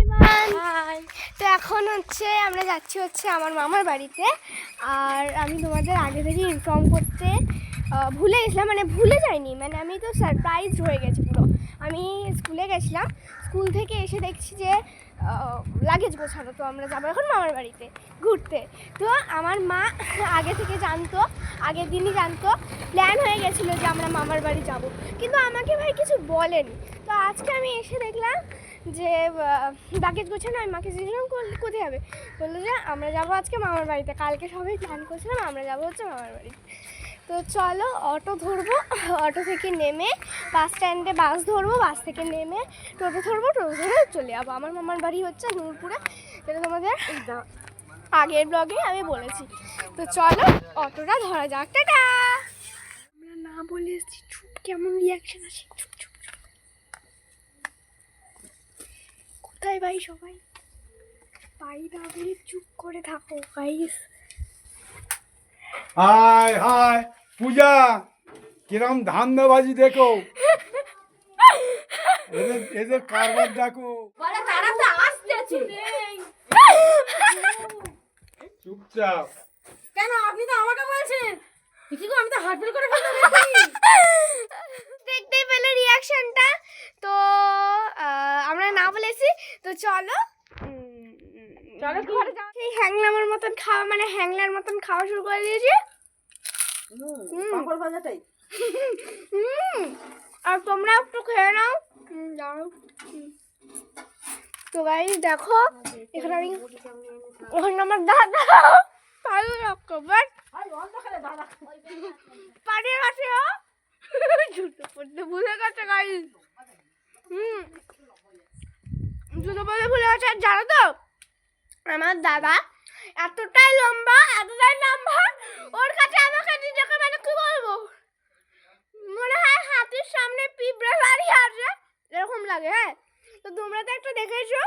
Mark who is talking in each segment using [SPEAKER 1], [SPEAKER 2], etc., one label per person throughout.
[SPEAKER 1] Everyone, high. তো এখন আমরা যাচ্ছি আমার মামার বাড়িতে। আর আমি তোমাদের আগে থেকে ইনফর্ম করতে ভুলে গেছিলাম, মানে ভুলে যাইনি, মানে আমি তো সারপ্রাইজ হয়ে গেছি পুরো। আমি স্কুলে গেছিলাম, স্কুল থেকে এসে দেখছি যে লাগেজ গোছানো, তো আমরা যাবো এখন মামার বাড়িতে ঘুরতে। তো আমার মা আগে থেকে জানতো, আগের দিনই জানতো, প্ল্যান হয়ে গেছিলো যে আমরা মামার বাড়ি যাব, কিন্তু আমাকে ভাই কিছু বলেনি। তো আজকে আমি এসে দেখলাম যে লাগেজ গোছানো। আমি মাকে জিজ্ঞাসা কোথায় যাবে, বললো যে আমরা যাবো আজকে মামার বাড়িতে। কালকে সবাই প্ল্যান করছিলাম আমরা যাবো মামার বাড়িতে। তো চলো অটো ধরবো, অটো থেকে নেমে বাস স্ট্যান্ডে বাস ধরবো, বাস থেকে নেমে টোটো ধরবো, টোটো ধরে চলে যাবো। আমার মামার বাড়ি হচ্ছে নূরপুরে, যেটা তোমাদের আগের ব্লগে আমি বলেছি। তো চলো অটোটা ধরা যাক। টাটা। আমরা না বলে এসেছি, চুপ, কেমন রিয়াকশন আছে, চুপ চুপ চুপ। কোথায় ভাই সবাই? ভাই না বলে চুপ করে থাকো গাইস।
[SPEAKER 2] হাই হাই পূজা, কিরম ধান্দাবাজি দেখো, এদের কারবার দেখো।
[SPEAKER 3] তারা তো আসতেছে।
[SPEAKER 2] চুপচাপ।
[SPEAKER 3] কেন আপনি তো আমাকে বলছেন? কি গো, আমি তো হার্টফেল করে ফেললাম।
[SPEAKER 1] দেখতেই পেলে রিয়াকশনটা। তো আমরা না বলেছি, তো চলো
[SPEAKER 3] চলো
[SPEAKER 1] ঘরে যাও। সেই হ্যাংলামের মতন খাওয়া, মানে হ্যাংলার মতন খাওয়া শুরু করে দিয়েছি।
[SPEAKER 3] পাঁপড় ভাজাটাই।
[SPEAKER 1] আর তোমরা একটু খেয়ে নাও। যাও। তো গাইস দেখো, এখানে আমার দাদা ভালো রাখো, বাট পানির কাছে জুতো পড়তে ভুলে গেছে গাইস। জুতো পড়তে ভুলে গেছে। আর জানো তো আমার দাদা এতটাই লম্বা, ওর কাছে আমাকে নিজেকে মানে কি বলবো, মনে হয় হাতির সামনে পিঁপড়ে দাঁড়িয়ে আছে এরকম লাগে। হ্যাঁ, তো তোমরা তো একটা দেখেছো।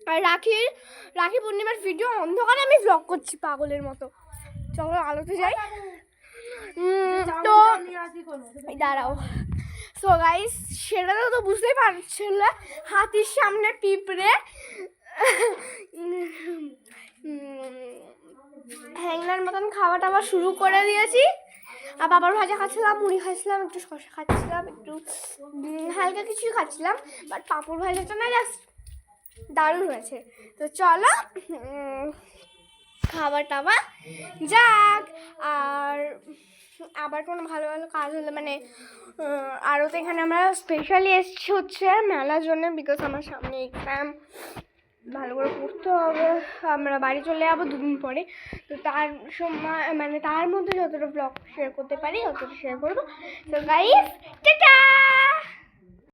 [SPEAKER 1] আর রাখি পূর্ণিমার ভিডিও অন্ধকারে আমি ব্লগ করছি পাগলের মতো। চলো আলোতে যাই। তো দাঁড়াও। সো গাইস, সেটা তো বুঝতেই পারছিল, হাতির সামনে পিঁপড়ে। হ্যাংলার মতন খাওয়া টাওয়া শুরু করে দিয়েছি। আর বাবার ভাজা খাচ্ছিলাম, মুড়ি খাচ্ছিলাম, একটু শসা খাচ্ছিলাম, একটু হালকা কিছুই খাচ্ছিলাম। বাট পাঁপড় ভাজাটা না জাস্ট দারুণ হয়েছে। তো চলো খাবার টাবার যাক। আর আবার কোনো ভালো ভালো কাজ হলে, মানে আরও তো এখানে আমরা স্পেশালি এসেছি মেলার জন্য, বিকজ আমার সামনে এক্সাম, ভালো করে পড়তে হবে। আমরা বাড়ি চলে যাবো দুদিন পরে। তো তার সময়, মানে তার মধ্যে যতটা ব্লগ শেয়ার করতে পারি ততটা শেয়ার করবো। তো গাইস, টাটা।